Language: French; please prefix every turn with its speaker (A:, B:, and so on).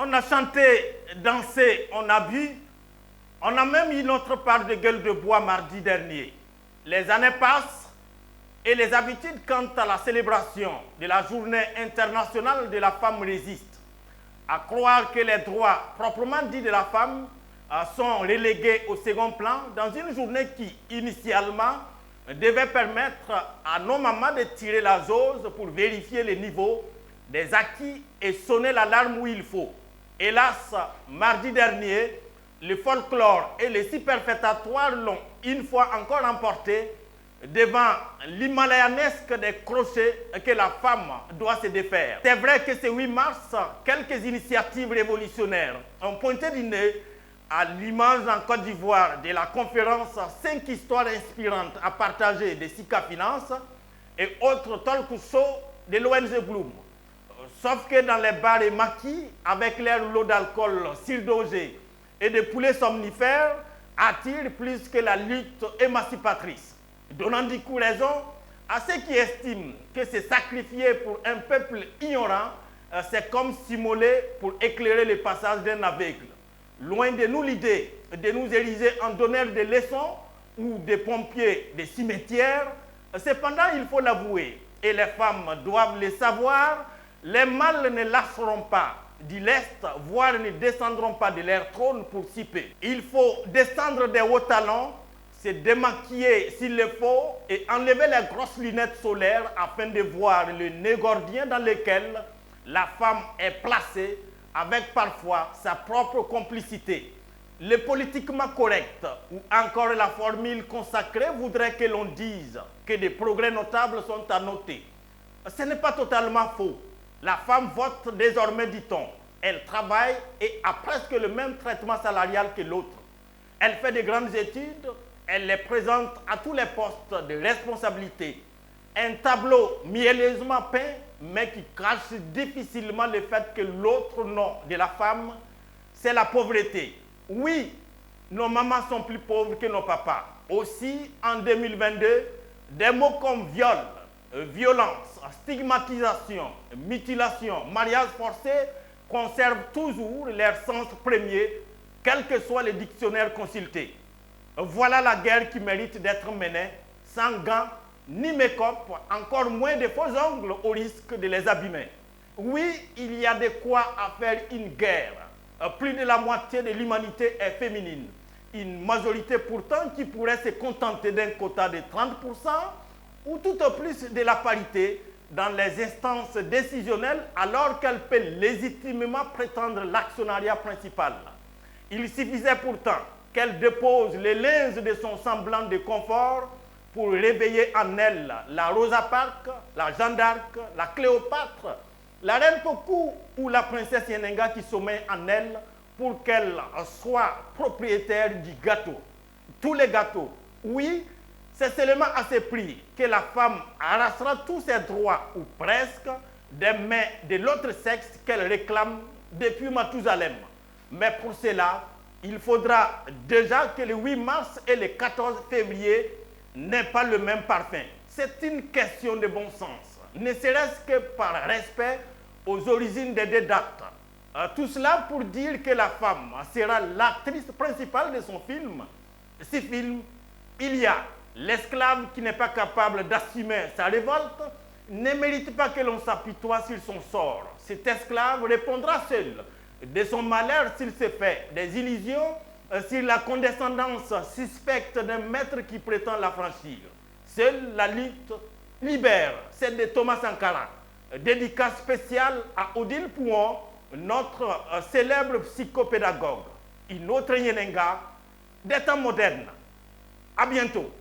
A: On a chanté, dansé, on a bu, on a même eu notre part de gueule de bois mardi dernier. Les années passent et les habitudes quant à la célébration de la journée internationale de la femme résistent. À croire que les droits proprement dits de la femme sont relégués au second plan dans une journée qui, initialement, devait permettre à nos mamans de tirer la jauge pour vérifier les niveaux des acquis et sonner l'alarme où il faut. Hélas, mardi dernier, le folklore et les superfétatoires l'ont une fois encore emporté devant l'himalayanesque des crochets que la femme doit se défaire. C'est vrai que ce 8 mars, quelques initiatives révolutionnaires ont pointé du nez à l'image en Côte d'Ivoire de la conférence 5 histoires inspirantes à partager de Sika Finance et autres talk shows de l'ONG Bloom. Sauf que dans les bars et maquis, avec leur lot d'alcool surdosé et de poulets somnifères, attire plus que la lutte émancipatrice, donnant du coup raison à ceux qui estiment que se sacrifier pour un peuple ignorant, c'est comme s'immoler pour éclairer le passage d'un aveugle. Loin de nous l'idée de nous ériger en donneurs de leçons ou des pompiers des cimetières, cependant il faut l'avouer, et les femmes doivent le savoir, les mâles ne lâcheront pas du lest, voire ne descendront pas de leur trône pour si peu. Il faut descendre des hauts talons, se démaquiller s'il le faut et enlever les grosses lunettes solaires afin de voir le nez gordien dans lequel la femme est placée avec parfois sa propre complicité. Le politiquement correct ou encore la formule consacrée voudrait que l'on dise que des progrès notables sont à noter. Ce n'est pas totalement faux. La femme vote désormais, dit-on. Elle travaille et a presque le même traitement salarial que l'autre. Elle fait de grandes études, elle les présente à tous les postes de responsabilité. Un tableau mielleusement peint, mais qui cache difficilement le fait que l'autre nom de la femme, c'est la pauvreté. Oui, nos mamans sont plus pauvres que nos papas. Aussi, en 2022, des mots comme viol, violence, stigmatisation, mutilation, mariage forcé conservent toujours leur sens premier, quels que soient les dictionnaires consultés. Voilà la guerre qui mérite d'être menée sans gants ni make-up, encore moins de faux ongles au risque de les abîmer. Oui, il y a de quoi à faire une guerre. Plus de la moitié de l'humanité est féminine. Une majorité pourtant qui pourrait se contenter d'un quota de 30% ou tout au plus de la parité dans les instances décisionnelles alors qu'elle peut légitimement prétendre l'actionnariat principal. Il suffisait pourtant qu'elle dépose les linges de son semblant de confort pour réveiller en elle la Rosa Parks, la Jeanne d'Arc, la Cléopâtre, la Reine Pokou ou la princesse Yenenga qui sommeille en elle pour qu'elle soit propriétaire du gâteau. Tous les gâteaux, oui, c'est seulement à ce prix que la femme arrachera tous ses droits, ou presque, des mains de l'autre sexe qu'elle réclame depuis Mathusalem. Mais pour cela, il faudra déjà que le 8 mars et le 14 février n'aient pas le même parfum. C'est une question de bon sens, ne serait-ce que par respect aux origines des deux dates. Tout cela pour dire que la femme sera l'actrice principale de son film. Ce film, il y a l'esclave qui n'est pas capable d'assumer sa révolte, ne mérite pas que l'on s'apitoie sur son sort. Cet esclave répondra seul de son malheur s'il se fait des illusions sur la condescendance suspecte d'un maître qui prétend l'affranchir. Seule la lutte libère, celle de Thomas Sankara. Dédicace spéciale à Odile Pouon, notre célèbre psychopédagogue. Une autre Yenenga des temps modernes. À bientôt.